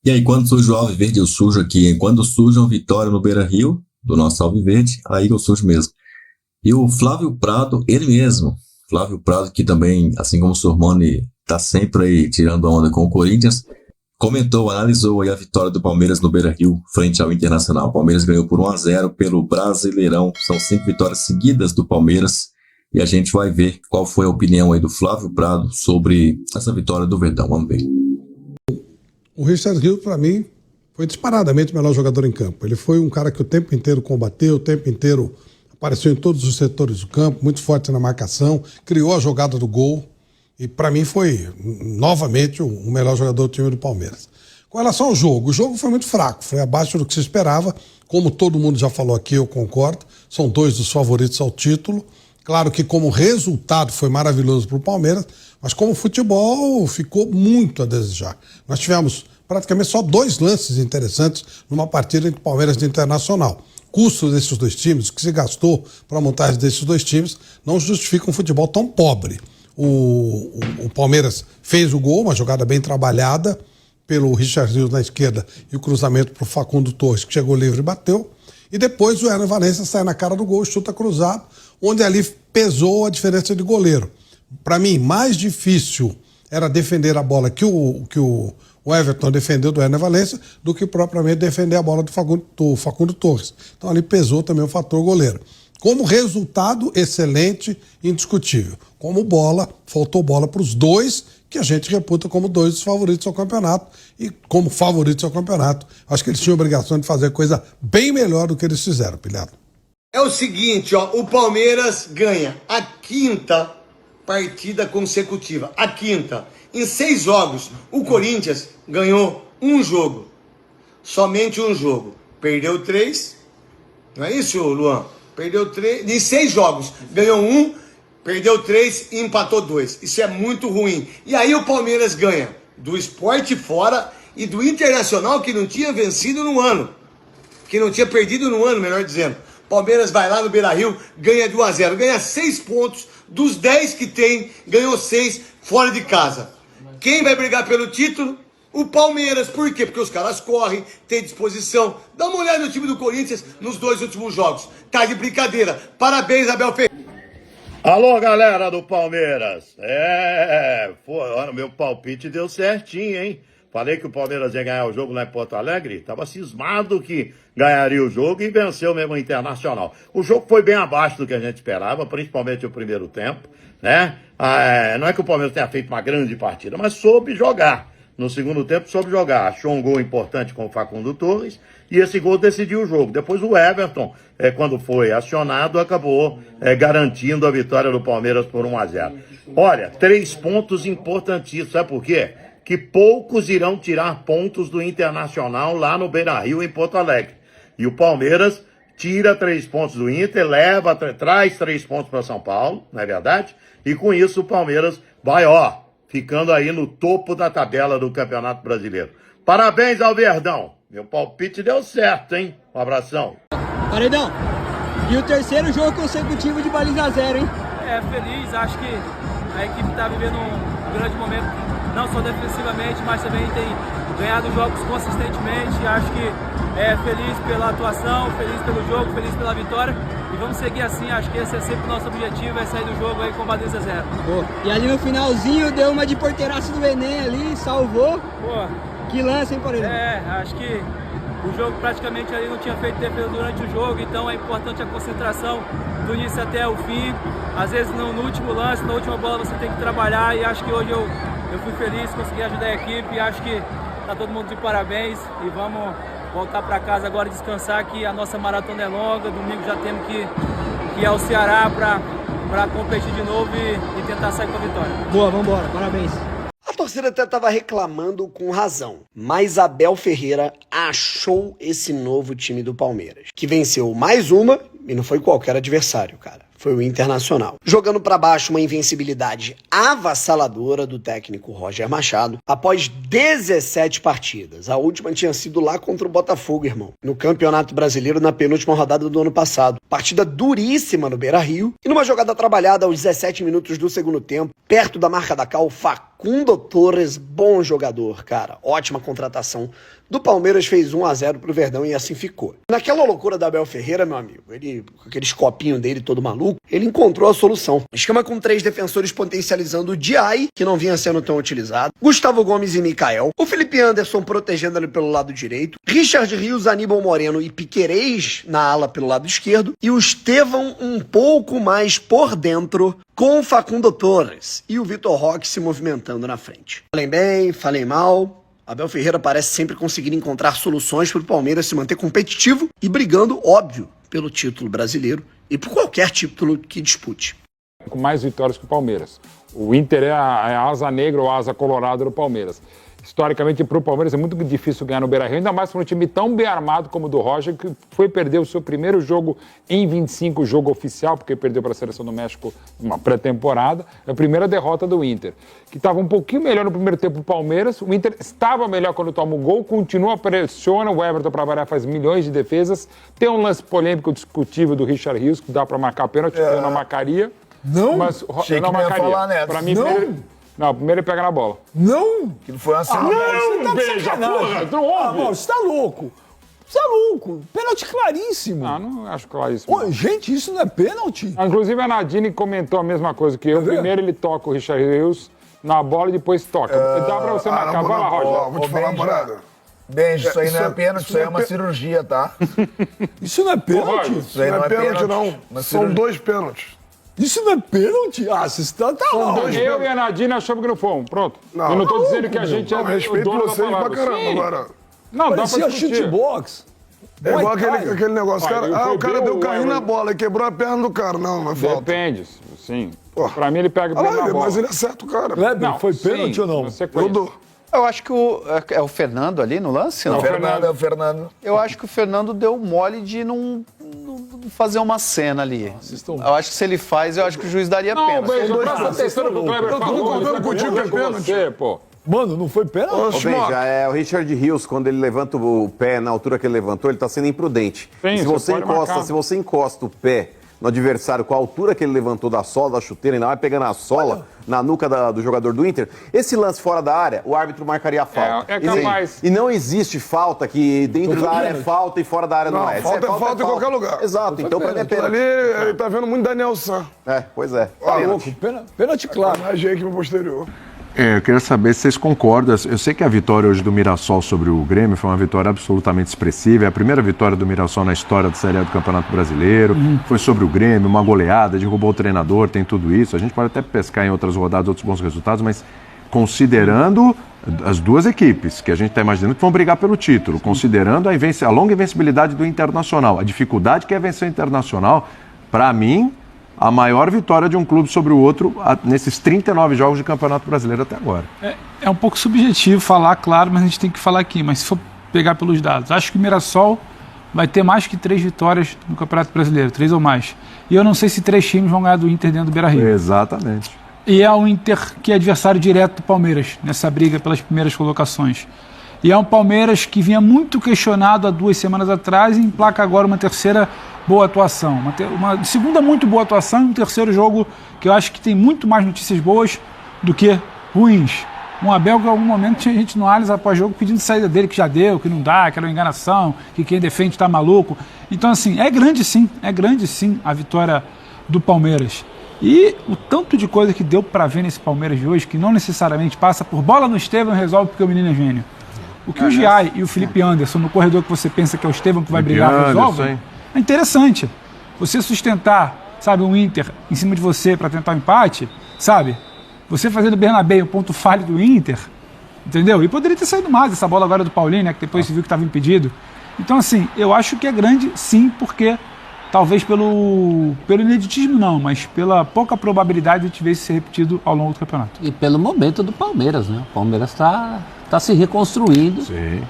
E aí, quando surge o Alviverde, eu sujo aqui. Quando surge uma vitória no Beira-Rio, do nosso Alviverde, aí eu sujo mesmo. E o Flávio Prado, ele mesmo. Flávio Prado, que também, assim como o Sormani, tá sempre aí tirando onda com o Corinthians, comentou, analisou aí a vitória do Palmeiras no Beira-Rio, frente ao Internacional. O Palmeiras ganhou por 1-0 pelo Brasileirão. São 5 vitórias seguidas do Palmeiras. E a gente vai ver qual foi a opinião aí do Flávio Prado sobre essa vitória do Verdão. Vamos ver. O Richard Rios, para mim, foi disparadamente o melhor jogador em campo. Ele foi um cara que o tempo inteiro combateu, o tempo inteiro apareceu em todos os setores do campo, muito forte na marcação, criou a jogada do gol e, para mim, foi novamente o melhor jogador do time do Palmeiras. Com relação ao jogo, o jogo foi muito fraco, foi abaixo do que se esperava. Como todo mundo já falou aqui, eu concordo, são 2 dos favoritos ao título. Claro que como resultado foi maravilhoso para o Palmeiras, mas como futebol ficou muito a desejar. Nós tivemos praticamente só 2 lances interessantes numa partida entre Palmeiras e Internacional. Custo desses 2 times, o que se gastou para a montagem desses 2 times, não justifica um futebol tão pobre. O Palmeiras fez o gol, uma jogada bem trabalhada pelo Richard Rios na esquerda e o cruzamento para o Facundo Torres, que chegou livre e bateu. E depois o Ener Valencia sai na cara do gol, chuta cruzado, onde ali pesou a diferença de goleiro. Para mim, mais difícil era defender a bola que o Everton defendeu do Ener Valencia do que propriamente defender a bola do Facundo Torres. Então ali pesou também o fator goleiro. Como resultado, excelente, indiscutível. Como bola, faltou bola para os 2, que a gente reputa como 2 dos favoritos ao campeonato. E como favoritos ao campeonato, acho que eles tinham a obrigação de fazer coisa bem melhor do que eles fizeram, Pilhado. É o seguinte, ó, o Palmeiras ganha a 5ª partida consecutiva. A 5ª. Em 6 jogos, o Corinthians ganhou 1 jogo. Somente 1 jogo. Perdeu 3. Não é isso, Luan? Perdeu 3. Em 6 jogos, ganhou 1, perdeu 3 e empatou 2. Isso é muito ruim. E aí o Palmeiras ganha do Sport fora e do Internacional, que não tinha vencido no ano. Que não tinha perdido no ano, melhor dizendo. Palmeiras vai lá no Beira-Rio, ganha de 1-0. Ganha 6 pontos dos 10 que tem, ganhou 6 fora de casa. Quem vai brigar pelo título? O Palmeiras. Por quê? Porque os caras correm, têm disposição. Dá uma olhada no time do Corinthians nos 2 últimos jogos. Tá de brincadeira. Parabéns, Abel Ferreira. Alô, galera do Palmeiras. Olha, meu palpite deu certinho, hein? Falei que o Palmeiras ia ganhar o jogo lá em Porto Alegre. Tava cismado que ganharia o jogo e venceu mesmo o Internacional. O jogo foi bem abaixo do que a gente esperava, principalmente o primeiro tempo, né? Não é que o Palmeiras tenha feito uma grande partida, mas soube jogar. No segundo tempo soube jogar. Achou um gol importante com o Facundo Torres e esse gol decidiu o jogo. Depois o Everton, quando foi acionado, acabou garantindo a vitória do Palmeiras por 1-0. Olha, 3 pontos importantíssimos. Sabe por quê? Que poucos irão tirar pontos do Internacional lá no Beira-Rio, em Porto Alegre. E o Palmeiras tira 3 pontos do Inter, traz 3 pontos para São Paulo, não é verdade? E com isso o Palmeiras vai, ficando aí no topo da tabela do Campeonato Brasileiro. Parabéns ao Verdão. Meu palpite deu certo, hein? Um abração. Paredão, e o 3º jogo consecutivo de baliza 0, hein? Feliz, acho que a equipe está vivendo um grande momento, não só defensivamente, mas também tem ganhado jogos consistentemente. Acho que feliz pela atuação, feliz pelo jogo, feliz pela vitória. E vamos seguir assim, acho que esse é sempre o nosso objetivo, é sair do jogo aí com baliza 0. E ali no finalzinho deu uma de porteiraço do Enem ali, salvou. Que lance, hein, Paredão? Acho que o jogo praticamente ali não tinha feito defesa durante o jogo, então é importante a concentração do início até o fim. Às vezes no último lance, na última bola você tem que trabalhar e acho que hoje eu fui feliz, consegui ajudar a equipe e acho que tá todo mundo de parabéns e vamos voltar para casa agora e descansar, que a nossa maratona é longa. Domingo já temos que ir ao Ceará para competir de novo e tentar sair com a vitória. Boa, vamos embora, parabéns. A torcida até estava reclamando com razão, mas Abel Ferreira achou esse novo time do Palmeiras, que venceu mais uma e não foi qualquer adversário, cara. foi o Internacional. Jogando para baixo uma invencibilidade avassaladora do técnico Roger Machado após 17 partidas. A última tinha sido lá contra o Botafogo, irmão, no Campeonato Brasileiro na penúltima rodada do ano passado. Partida duríssima no Beira-Rio e numa jogada trabalhada aos 17 minutos do segundo tempo, perto da marca da Cal, Facundo Torres, bom jogador, cara, ótima contratação do Palmeiras, fez 1-0 pro Verdão e assim ficou. Naquela loucura da Abel Ferreira, meu amigo, ele, com aqueles copinhos dele todo maluco, ele encontrou a solução. Esquema com 3 defensores potencializando o Diai, que não vinha sendo tão utilizado, Gustavo Gomes e Mikael, o Felipe Anderson protegendo ele pelo lado direito, Richard Rios, Aníbal Moreno e Piquerez na ala pelo lado esquerdo, e o Estevão um pouco mais por dentro, com o Facundo Torres e o Vitor Roque se movimentando na frente. Falei bem, falei mal. Abel Ferreira parece sempre conseguir encontrar soluções para o Palmeiras se manter competitivo e brigando, óbvio, pelo título brasileiro e por qualquer título que dispute. Com mais vitórias que o Palmeiras. O Inter é a asa negra ou a asa colorada do Palmeiras. Historicamente, para o Palmeiras é muito difícil ganhar no Beira-Rio, ainda mais para um time tão bem armado como o do Roger, que foi perder o seu primeiro jogo em 25, jogo oficial, porque perdeu para a Seleção do México uma pré-temporada, a primeira derrota do Inter, que estava um pouquinho melhor no primeiro tempo do Palmeiras, o Inter estava melhor quando toma o gol, continua, pressiona, o Everton para variar faz milhões de defesas, tem um lance polêmico discutível do Richard Rios, que dá para marcar pênalti, eu não marcaria. Não? Mas Achei não que não ia falar, marcaria. Para mim, não? Não, primeiro ele pega na bola. Não! Que não foi uma cena. Não, tá beija, porra! Não ouve! Você tá louco! Você tá louco! Pênalti claríssimo! Não acho claríssimo. Ô, gente, isso não é pênalti? Inclusive a Nadine comentou a mesma coisa que eu. Primeiro ele toca o Richard Rios na bola e depois toca. Dá pra você marcar. Vai lá, Roger. Vou te falar, morada. Beijo, isso aí não é pênalti, isso aí é uma cirurgia, tá? Isso não é pênalti? Isso aí não é pênalti, não. São 2 pênaltis. Isso não é pênalti? Ah, você está mal. Eu e a Nadine achamos que não foi. Pronto. Eu não tô dizendo que a gente é respeito vocês pra caramba agora. Não, dá pra discutir. Chutebox. É igual aquele negócio. O cara deu carrinho na bola e quebrou a perna do cara. Não é falta. Depende, sim. Pra mim ele pega na bola. Mas ele acerta o cara. Não, foi pênalti ou não? Eu acho que é o Fernando ali no lance, não? É o Fernando. Eu acho que o Fernando deu mole de não fazer uma cena ali. Eu acho que se ele faz, eu acho que o juiz daria pena. Presta atenção no que o Kleber falou. Eu tô concordando contigo que é pênalti. Pô. Mano, não foi pênalti? Veja, o Richard Rios, quando ele levanta o pé na altura que ele levantou, ele está sendo imprudente. Sim, se você encosta o pé no adversário com a altura que ele levantou da sola da chuteira, ainda vai pegando a sola na nuca do jogador do Inter, esse lance fora da área, o árbitro marcaria a falta. É capaz. E não existe falta que dentro da área é falta e fora da área não é. Falta é falta em qualquer lugar. Exato, então pra mim é pênalti. Ali ele tá vendo muito Daniel San. Pois é. Pênalti claro. Imagem aqui no posterior. Eu queria saber se vocês concordam. Eu sei que a vitória hoje do Mirassol sobre o Grêmio foi uma vitória absolutamente expressiva. É a primeira vitória do Mirassol na história da Série A do Campeonato Brasileiro. Foi sobre o Grêmio, uma goleada, derrubou o treinador, tem tudo isso. A gente pode até pescar em outras rodadas outros bons resultados, mas considerando as duas equipes, que a gente está imaginando que vão brigar pelo título, considerando a longa invencibilidade do Internacional, a dificuldade que é vencer o Internacional, para mim, a maior vitória de um clube sobre o outro nesses 39 jogos de Campeonato Brasileiro até agora. É um pouco subjetivo falar, claro, mas a gente tem que falar aqui. Mas se for pegar pelos dados, acho que o Mirassol vai ter mais que 3 vitórias no Campeonato Brasileiro, 3 ou mais. E eu não sei se 3 times vão ganhar do Inter dentro do Beira-Rio. Exatamente. E é o Inter que é adversário direto do Palmeiras, nessa briga pelas primeiras colocações. E é um Palmeiras que vinha muito questionado há 2 semanas atrás e emplaca agora uma terceira boa atuação. Uma segunda muito boa atuação e um terceiro jogo que eu acho que tem muito mais notícias boas do que ruins. Um Abel que em algum momento tinha gente no Allianz após jogo pedindo saída dele, que já deu, que não dá, que era uma enganação, que quem defende está maluco. Então, assim, é grande sim a vitória do Palmeiras. E o tanto de coisa que deu para ver nesse Palmeiras de hoje, que não necessariamente passa por bola no Estevão e resolve porque o menino é gênio. O que o Giai e o Felipe Anderson, no corredor que você pensa que é o Estevão que vai brigar, resolvem, é interessante. Você sustentar, sabe, um Inter em cima de você para tentar um empate, sabe? Você fazendo o Bernabéu, o ponto falho do Inter, entendeu? E poderia ter saído mais essa bola agora do Paulinho, né, que depois se viu que estava impedido. Então, assim, eu acho que é grande, sim, porque talvez pelo ineditismo não, mas pela pouca probabilidade de te ver isso ser repetido ao longo do campeonato. E pelo momento do Palmeiras, né? O Palmeiras está se reconstruindo. Sim.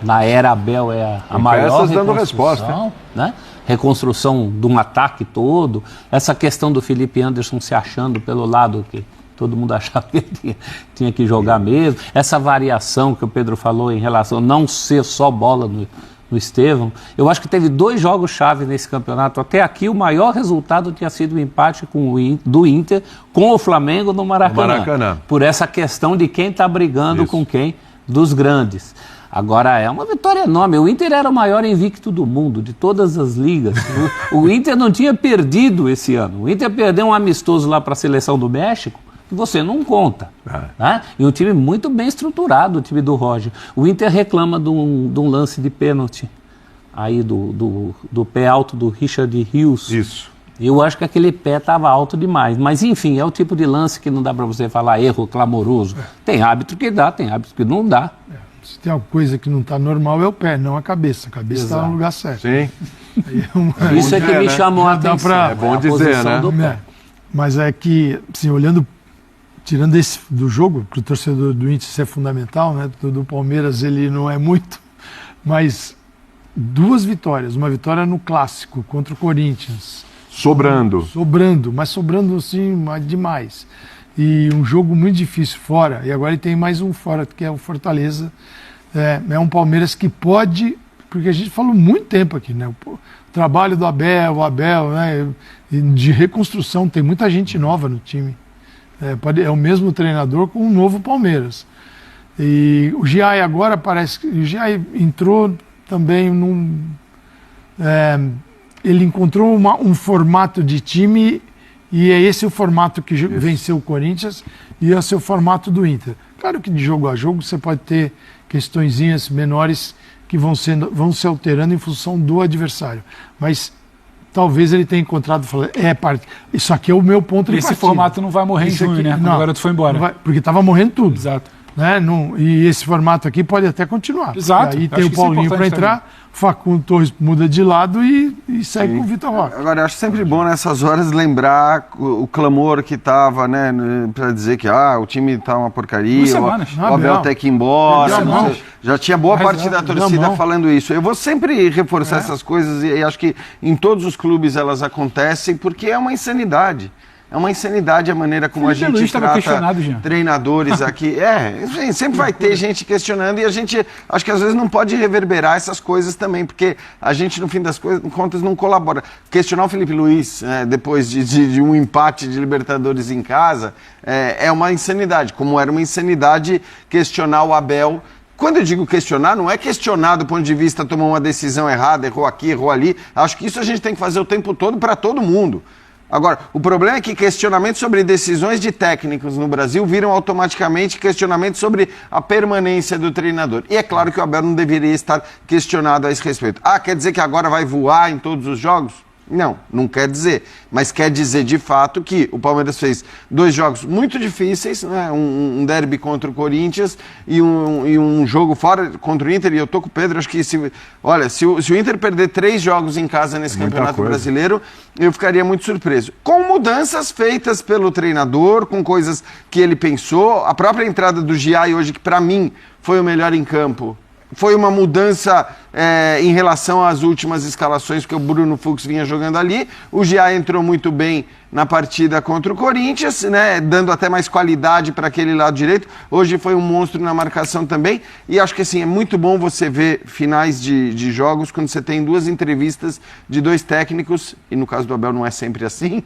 na era Abel é a maior dando reconstrução, resposta, né? Reconstrução de um ataque todo, essa questão do Felipe Anderson se achando pelo lado que todo mundo achava que ele tinha que jogar mesmo, essa variação que o Pedro falou em relação a não ser só bola no Estevão. Eu acho que teve 2 jogos-chave nesse campeonato. Até aqui o maior resultado tinha sido o empate do Inter com o Flamengo no Maracanã. Por essa questão de quem está brigando com quem dos grandes. Agora é uma vitória enorme. O Inter era o maior invicto do mundo, de todas as ligas. O Inter não tinha perdido esse ano. O Inter perdeu um amistoso lá para a seleção do México, que você não conta. Né? E um time muito bem estruturado, o time do Roger. O Inter reclama de um lance de pênalti aí do pé alto do Richard Rios. Isso. Eu acho que aquele pé estava alto demais. Mas, enfim, é o tipo de lance que não dá para você falar erro clamoroso. Tem árbitro que dá, tem árbitro que não dá. Se tem uma coisa que não está normal é o pé, não a cabeça. A cabeça está no lugar certo. Sim. Isso é que me chamou a atenção. É bom dizer, né? Mas é que, assim, tirando esse do jogo, que o torcedor do Inter isso é fundamental, né? Do Palmeiras ele não é muito, mas 2 vitórias. Uma vitória no Clássico contra o Corinthians. Sobrando, mas sobrando assim demais. E um jogo muito difícil fora, e agora ele tem mais um fora, que é o Fortaleza. É um Palmeiras que pode, porque a gente falou muito tempo aqui, né? O trabalho do Abel, né? De reconstrução, tem muita gente nova no time. É o mesmo treinador com um novo Palmeiras. E o Giai agora parece que o Giai entrou também ele encontrou um formato de time. E é esse o formato que venceu o Corinthians e esse é o formato do Inter. Claro que de jogo a jogo você pode ter questõezinhas menores que vão se alterando em função do adversário. Mas talvez ele tenha encontrado e falado, isso aqui é o meu ponto de partida. Esse formato não vai morrer em junho, né? Quando o garoto foi embora. Porque estava morrendo tudo. Exato. Né? E esse formato aqui pode até continuar. Exato. E aí tem o Paulinho para entrar, Facundo Torres muda de lado e segue com o Vitor Roque. Agora, eu acho sempre bom nessas horas lembrar o clamor que estava, né, para dizer que o time tá uma porcaria, o Abel tem que ir embora. Já tinha boa parte da torcida falando isso. Eu vou sempre reforçar essas coisas e acho que em todos os clubes elas acontecem porque é uma insanidade. É uma insanidade a maneira como a gente trata treinadores aqui. Sempre vai ter gente questionando e a gente, acho que às vezes não pode reverberar essas coisas também, porque a gente, no fim das contas, não colabora. Questionar o Felipe Luiz, depois de um empate de Libertadores em casa, é uma insanidade, como era uma insanidade questionar o Abel. Quando eu digo questionar, não é questionar do ponto de vista tomar uma decisão errada, errou aqui, errou ali. Acho que isso a gente tem que fazer o tempo todo para todo mundo. Agora, o problema é que questionamentos sobre decisões de técnicos no Brasil viram automaticamente questionamentos sobre a permanência do treinador. E é claro que o Abel não deveria estar questionado a esse respeito. Quer dizer que agora vai voar em todos os jogos? Não quer dizer. Mas quer dizer, de fato, que o Palmeiras fez 2 jogos muito difíceis, né? Um derby contra o Corinthians e um jogo fora contra o Inter. E eu tô com o Pedro, acho que se o Inter perder 3 jogos em casa nesse Campeonato Brasileiro, eu ficaria muito surpreso. Com mudanças feitas pelo treinador, com coisas que ele pensou. A própria entrada do Giai hoje, que para mim foi o melhor em campo, foi uma mudança em relação às últimas escalações, porque o Bruno Fux vinha jogando ali. O Giai entrou muito bem na partida contra o Corinthians, né, dando até mais qualidade para aquele lado direito. Hoje foi um monstro na marcação também. E acho que assim, é muito bom você ver finais de jogos quando você tem 2 entrevistas de 2 técnicos, e no caso do Abel não é sempre assim,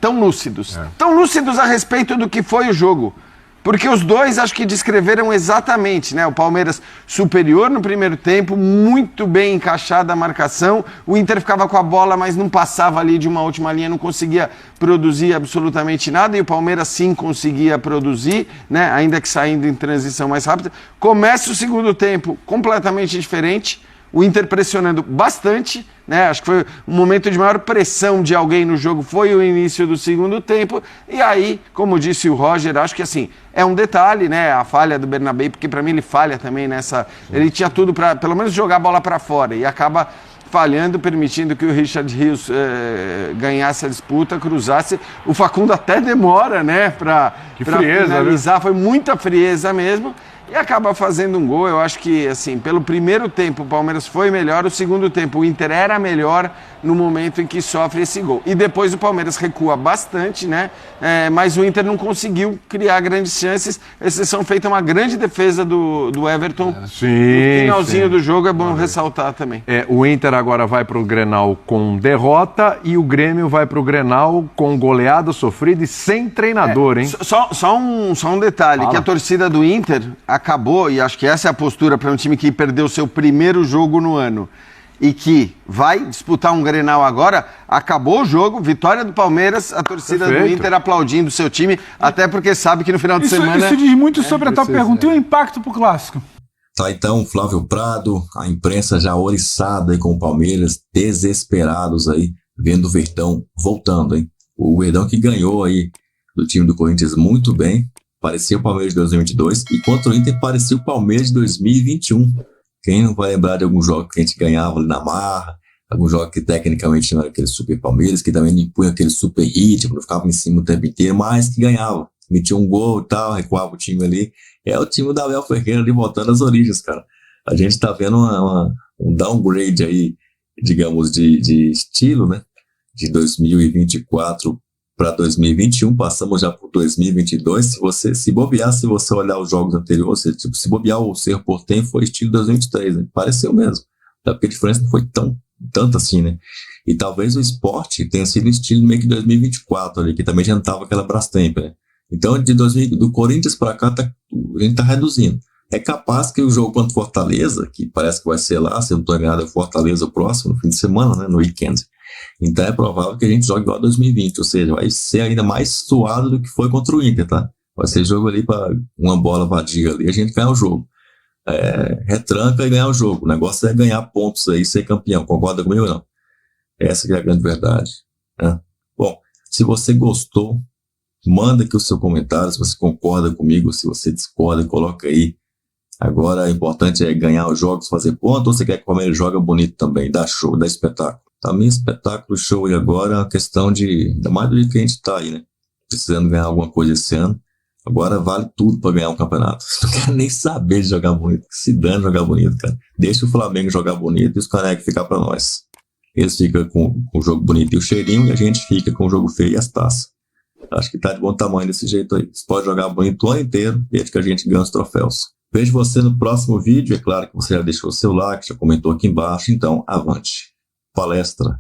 tão lúcidos. Tão lúcidos a respeito do que foi o jogo. Porque os 2 acho que descreveram exatamente, né? O Palmeiras superior no primeiro tempo, muito bem encaixada a marcação. O Inter ficava com a bola, mas não passava ali de uma última linha, não conseguia produzir absolutamente nada. E o Palmeiras sim conseguia produzir, né? Ainda que saindo em transição mais rápida. Começa o segundo tempo completamente diferente. O Inter pressionando bastante, né? Acho que foi um momento de maior pressão de alguém no jogo, foi o início do segundo tempo. E aí, como disse o Roger, acho que assim, é um detalhe, né? A falha do Bernabé, porque para mim ele falha também nessa... Ele tinha tudo para, pelo menos, jogar a bola para fora e acaba falhando, permitindo que o Richard Rios ganhasse a disputa, cruzasse. O Facundo até demora, né? Para finalizar, foi muita frieza mesmo. e acaba fazendo um gol. Eu acho que, assim, pelo primeiro tempo o Palmeiras foi melhor, o segundo tempo o Inter era melhor no momento em que sofre esse gol. E depois o Palmeiras recua bastante, né? Mas o Inter não conseguiu criar grandes chances, exceção feita uma grande defesa do Everton. Sim, no finalzinho do jogo é bom ressaltar também. O Inter agora vai para o Grenal com derrota e o Grêmio vai para o Grenal com goleada sofrida e sem treinador, hein? Só um detalhe, que a torcida do Inter acabou, e acho que essa é a postura para um time que perdeu seu primeiro jogo no ano e que vai disputar um Grenal agora, acabou o jogo, vitória do Palmeiras, a torcida do Inter aplaudindo o seu time, até porque sabe que no final de semana... Isso diz muito sobre a tua pergunta. E o impacto pro Clássico? Tá, então, Flávio Prado, a imprensa já oriçada aí com o Palmeiras, desesperados aí, vendo o Verdão voltando, hein? O Verdão que ganhou aí do time do Corinthians muito bem, parecia o Palmeiras de 2022, e contra o Inter parecia o Palmeiras de 2021. Quem não vai lembrar de algum jogo que a gente ganhava ali na marra, algum jogo que tecnicamente não era aquele super Palmeiras, que também não impunha aquele super ritmo, não ficava em cima o tempo inteiro, mas que ganhava. Metia um gol e tal, recuava o time ali. É o time da Abel Ferreira ali voltando às origens, cara. A gente tá vendo um downgrade aí, digamos, de estilo, né? De 2024 para 2021, passamos já por 2022. Se bobear, se você olhar os jogos anteriores, se bobear o Cerro Porteño foi estilo 2023, né? Pareceu mesmo. Até porque a diferença não foi tanto assim, né? E talvez o Sport tenha sido estilo meio que 2024 ali, que também já não tava aquela Brastemp, né? Então, do Corinthians para cá, a gente tá reduzindo. É capaz que o jogo contra o Fortaleza, que parece que vai ser lá, se eu não estou enganado, é o Fortaleza próximo, no fim de semana, né, no weekend. Então é provável que a gente jogue igual a 2020, ou seja, vai ser ainda mais suado do que foi contra o Inter, tá? Vai ser jogo ali para uma bola vadia ali, a gente ganhar o jogo. Retranca e ganhar o jogo. O negócio é ganhar pontos aí, ser campeão. Concorda comigo ou não? Essa que é a grande verdade, né? Bom, se você gostou, manda aqui o seu comentário, se você concorda comigo, se você discorda, coloca aí. Agora, o importante é ganhar os jogos, fazer ponto, ou você quer que o Palmeiras joga bonito também, dá show, dá espetáculo? Também espetáculo, show, e agora é uma questão ainda mais do jeito que a gente tá aí, né? Precisando ganhar alguma coisa esse ano. Agora vale tudo pra ganhar um campeonato. Não quero nem saber de jogar bonito, se dane jogar bonito, cara. Deixa o Flamengo jogar bonito e os canecos ficar pra nós. Eles ficam com o jogo bonito e o cheirinho, e a gente fica com o jogo feio e as taças. Acho que tá de bom tamanho desse jeito aí. Você pode jogar bonito o ano inteiro, desde que a gente ganhe os troféus. Vejo você no próximo vídeo. É claro que você já deixou o seu like, já comentou aqui embaixo. Então, avante. Palestra.